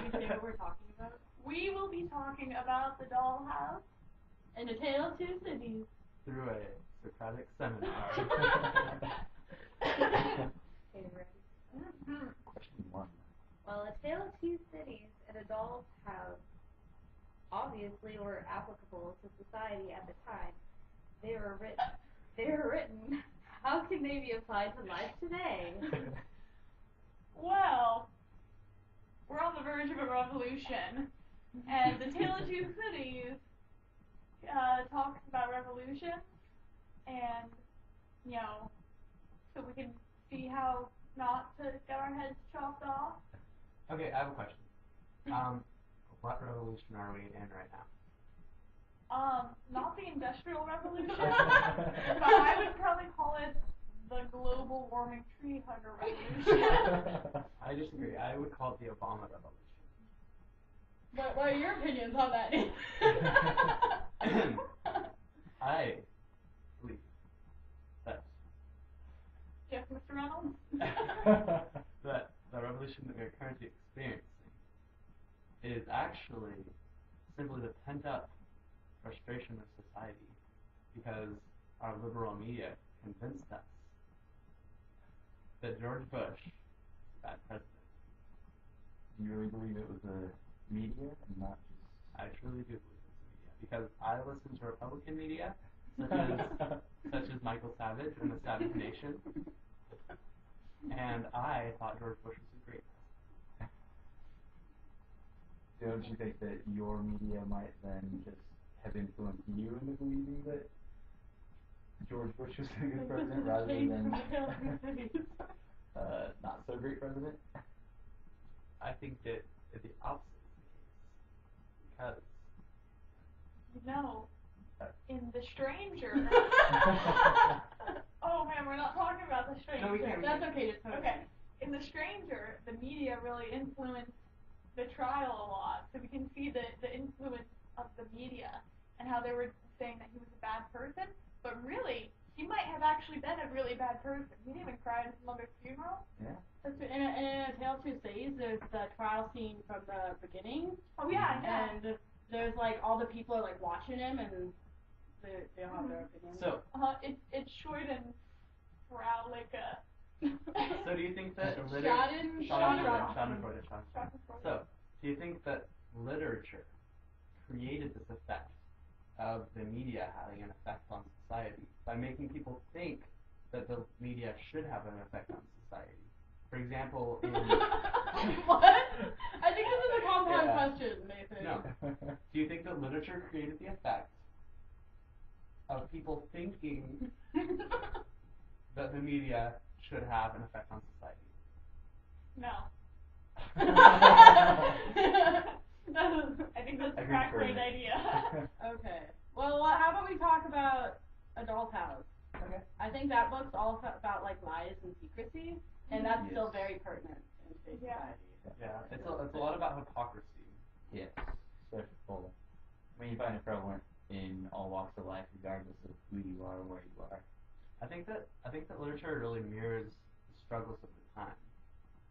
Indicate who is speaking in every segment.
Speaker 1: we say what we're talking about?
Speaker 2: We will be talking about the dollhouse
Speaker 1: And A Tale of Two Cities.
Speaker 3: Through a Socratic Seminar.
Speaker 4: Okay, ready?
Speaker 5: Question 1.
Speaker 4: Well, A Tale of Two Cities and A Doll's House obviously were applicable to society at the time. They were written. How can they be applied to life today?
Speaker 2: Well, we're on the verge of a revolution, and the Tale of Two Cities talks about revolution, and, so we can see how not to get our heads chopped off.
Speaker 3: Okay, I have a question. What revolution are we in right now?
Speaker 2: Not the Industrial Revolution, but I would probably call it the global warming tree hugger revolution.
Speaker 3: I disagree. I would call it the Obama revolution.
Speaker 1: What are your opinions on that?
Speaker 3: I believe that
Speaker 2: Yes, Mr. Reynolds?
Speaker 3: that the revolution that we're currently experiencing is actually simply the pent-up frustration of society because our liberal media convinced us that George Bush is a bad president.
Speaker 5: Do you really believe it was the media and not just...
Speaker 3: I truly do believe it's the media because I listen to Republican media such as Michael Savage and the Savage Nation, and I thought George Bush was a great president.
Speaker 5: Don't you think that your media might then just have influenced you into believing that George Bush was a good president rather than not so great president?
Speaker 3: I think that the opposite is the case because
Speaker 2: In The Stranger. Oh man, we're not talking about The Stranger.
Speaker 3: No, we can't.
Speaker 1: That's okay. Just
Speaker 2: Okay. In The Stranger, the media really influenced the trial a lot, so we can see the influence of the media and how they were saying that he was a bad person, but really, he might have actually been a really bad person. He didn't even cry at his mother's funeral.
Speaker 5: Yeah.
Speaker 1: That's in A Tale of Two Cities, there's the trial scene from the beginning.
Speaker 2: Oh yeah, yeah.
Speaker 1: And there's like all the people are like watching him, and they all have their opinions.
Speaker 3: So
Speaker 2: It's short and Fraulica.
Speaker 3: do you think that
Speaker 2: Schadenfreude.
Speaker 3: So, do you think that literature created this effect of the media having an effect on society by making people think that the media should have an effect on society? For example, in
Speaker 1: What? I think this is a compound question, Nathan.
Speaker 3: No. Do you think that literature created the effect of people thinking that the media should have an effect on society?
Speaker 2: No. I think that's a great idea.
Speaker 1: Okay. Well, how about we talk about A Doll's House?
Speaker 3: Okay.
Speaker 1: I think that book's all about like lies and secrecy, and that's still very pertinent in today's society.
Speaker 3: Yeah, it's a lot about hypocrisy.
Speaker 5: Yes, especially full. I mean, you find it prevalent in all walks of life, regardless of who you are or where you are.
Speaker 3: I think that literature really mirrors the struggles of the time,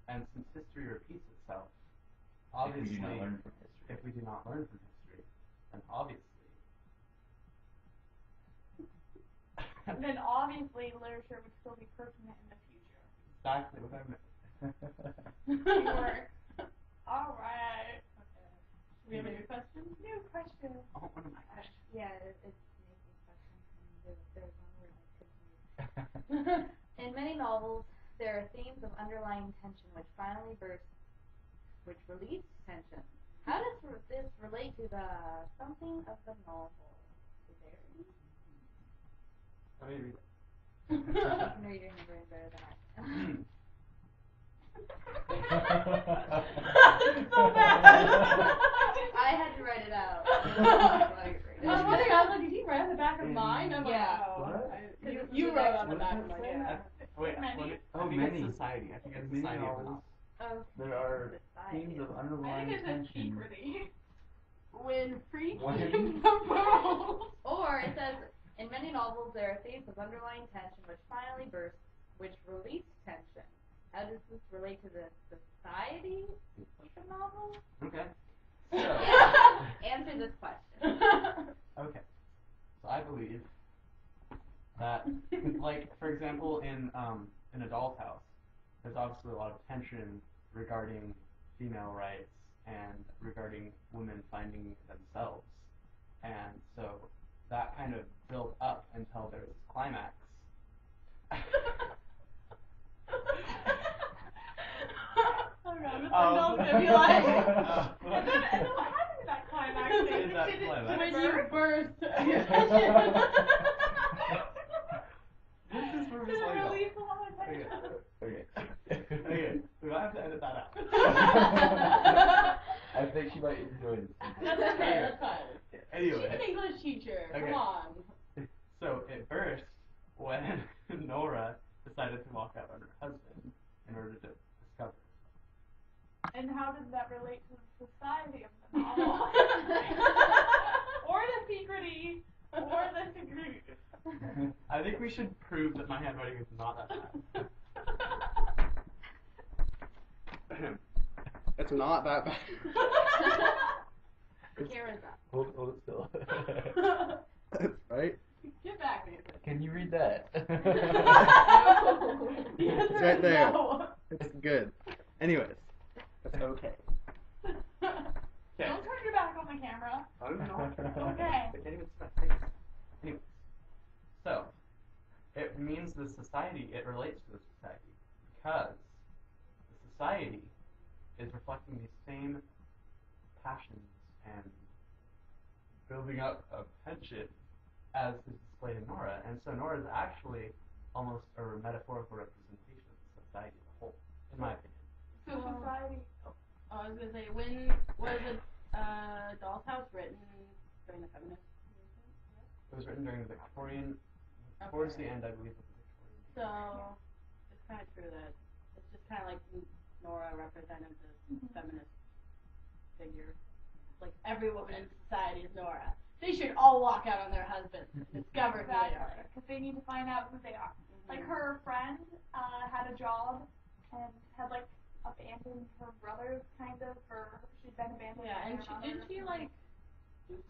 Speaker 3: and since history repeats itself, obviously,
Speaker 5: If we do not learn from history,
Speaker 3: then obviously.
Speaker 2: Then obviously literature would still be pertinent in the future.
Speaker 3: Exactly what I meant.
Speaker 2: Teamwork. All right.
Speaker 1: Okay. Do we have a new question?
Speaker 2: New question.
Speaker 3: Oh, one of my questions.
Speaker 4: Yeah, it's Nathan's question. And there was one word I couldn't read. In many novels, there are themes of underlying tension which finally burst, which release tension. How does this relate to the something of the novel? Severity?
Speaker 3: Let me read it.
Speaker 4: You can read your handwriting better than I can.
Speaker 1: So bad.
Speaker 4: I had to write it out.
Speaker 1: I was wondering, I was like, did he write on the back of mine? I'm like,
Speaker 4: Yeah.
Speaker 1: oh.
Speaker 5: What?
Speaker 1: You wrote on the back of mine,
Speaker 5: What
Speaker 1: yeah.
Speaker 3: Wait,
Speaker 2: Many?
Speaker 3: I think
Speaker 5: many.
Speaker 3: it's society. I think it's
Speaker 5: Many
Speaker 3: society of the
Speaker 5: novels.
Speaker 3: novel.
Speaker 5: There are themes of
Speaker 2: I
Speaker 5: underlying
Speaker 2: think it's a
Speaker 5: tension.
Speaker 2: secrecy.
Speaker 1: When freaking
Speaker 5: When?
Speaker 1: the rules.
Speaker 4: Or it says, in many novels there are themes of underlying tension which finally burst, which release tension. How does this relate to the society of the novel?
Speaker 3: Okay.
Speaker 4: Answer this question.
Speaker 3: Okay. So I believe that, like, for example, in A Doll's House, there's obviously a lot of tension regarding female rights and regarding women finding themselves. And so that kind of built up until there was this climax.
Speaker 2: Oh god, Mr. Bill's gonna be like, and then what happened to that climax?
Speaker 1: When you burst.
Speaker 3: This is where
Speaker 2: Did it release a lot of tension?
Speaker 3: Okay, we might have to edit that out.
Speaker 5: I think she might enjoy this.
Speaker 1: That's okay, that's fine.
Speaker 3: Anyway.
Speaker 1: She's an English teacher,
Speaker 3: Okay.
Speaker 1: come on.
Speaker 3: So it burst when Nora decided to walk out on her husband in order to discover.
Speaker 2: And how did that relate to the society of the novel? Or the secrety, or the secret.
Speaker 3: I think we should prove that my handwriting is not that bad. It's not that bad.
Speaker 4: Camera's up.
Speaker 5: Hold it still.
Speaker 3: Right?
Speaker 1: Get back, Nathan.
Speaker 5: Can you read that?
Speaker 3: It's right there.
Speaker 1: No.
Speaker 3: It's good. Anyways, that's okay.
Speaker 2: Don't turn your back on the camera.
Speaker 3: I don't know.
Speaker 2: Okay.
Speaker 3: I can't even see my face. Anyways, so it means the society, it relates to the society because the society is reflecting these same passions and building up of tension as is displayed in Nora. And so Nora is actually almost a metaphorical representation of the society as a whole, in my opinion.
Speaker 2: So society.
Speaker 1: I was gonna say, when was it Doll's House written during the feminist movement?
Speaker 3: It was written during the Victorian, towards the end, I believe, of the Victorian.
Speaker 1: So it's kind of true that it's just kind of like Nora represented this feminist figure. Like every woman in society is Nora. They should all walk out on their husbands and discover who they are.
Speaker 2: Because they need to find out who they are. Like her friend had a job and had like abandoned her brothers, kind of, or she'd been abandoned.
Speaker 1: Yeah, and didn't she like?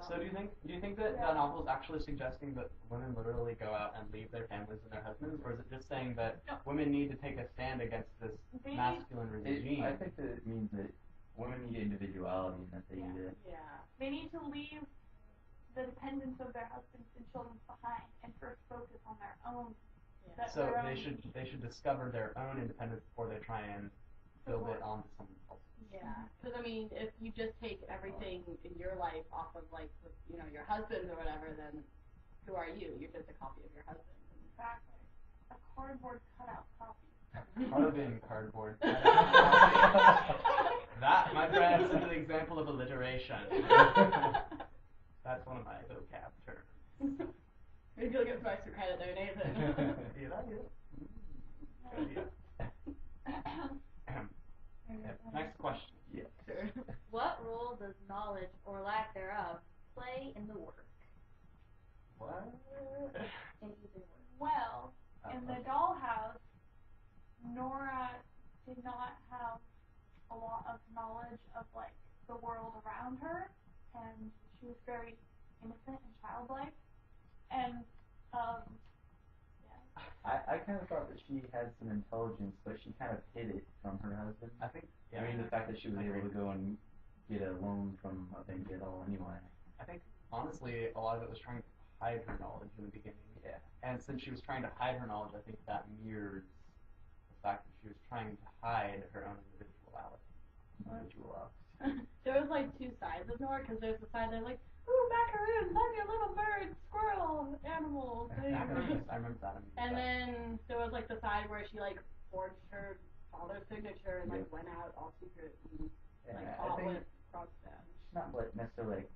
Speaker 3: So do you think that the novel is actually suggesting that women literally go out and leave their families and their husbands, or is it just saying that women need to take a stand against this masculine regime?
Speaker 5: I think that it means that women need individuality and that they need it.
Speaker 1: Yeah.
Speaker 2: They need to leave the dependence of their husbands and children behind and first focus on their own.
Speaker 1: Yeah.
Speaker 3: So they should discover their own independence before they try and build it onto someone else.
Speaker 1: Yeah, because I mean, if you just take everything in your life off of like, your husband or whatever, then who are you? You're just a copy of your husband.
Speaker 2: Exactly. A cardboard cutout copy.
Speaker 3: Carving cardboard. That, my friends, is an example of alliteration. That's one of my vocab terms.
Speaker 1: Maybe you'll get some extra credit there, Nathan.
Speaker 3: Next question.
Speaker 5: Yeah.
Speaker 1: Sure.
Speaker 4: What role does knowledge, or lack thereof, play in the work?
Speaker 3: What?
Speaker 4: In either work.
Speaker 2: Well, in the dollhouse, Nora did not have a lot of knowledge of like the world around her, and she was very innocent and childlike, and
Speaker 5: I kind of thought that she had some intelligence, but she kind of hid it from her husband.
Speaker 3: I think.
Speaker 5: I mean, the fact that she was able to go and get a loan from a bank at all anyway.
Speaker 3: I think honestly, a lot of it was trying to hide her knowledge in the beginning.
Speaker 5: Yeah.
Speaker 3: And since she was trying to hide her knowledge, I think that mirrors the fact that she was trying to hide her own individuality.
Speaker 1: There was like two sides of Nora, because there's the side that's like, ooh, macaroons, I'm your little bird, squirrel, animal thing.
Speaker 3: I remember that.
Speaker 1: And then there was like the side where she like forged her father's signature and like went out all secret and like
Speaker 5: I
Speaker 1: fought
Speaker 5: think
Speaker 1: with Krogstad.
Speaker 5: she's not like necessarily like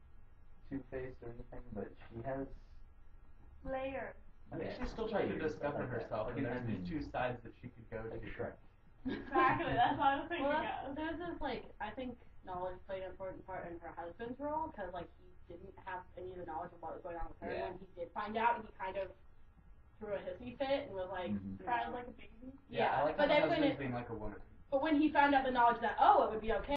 Speaker 5: two-faced or anything, but she has.
Speaker 2: layers.
Speaker 3: I think she's still trying to discover herself, and there's these two sides that she could go to.
Speaker 5: Like Shrek.
Speaker 2: Exactly, that's what I was thinking
Speaker 1: Well,
Speaker 2: of.
Speaker 1: there's this like, I think knowledge played an important part in her husband's role, because like he didn't have any of the knowledge of what was going on with her.
Speaker 5: Yeah.
Speaker 1: When he did find out, he kind of threw a hissy fit and was like,
Speaker 2: Cried like a baby.
Speaker 3: I like
Speaker 1: but
Speaker 3: how
Speaker 1: then
Speaker 3: the husband's being like a woman.
Speaker 1: But when he found out the knowledge that, oh, it would be okay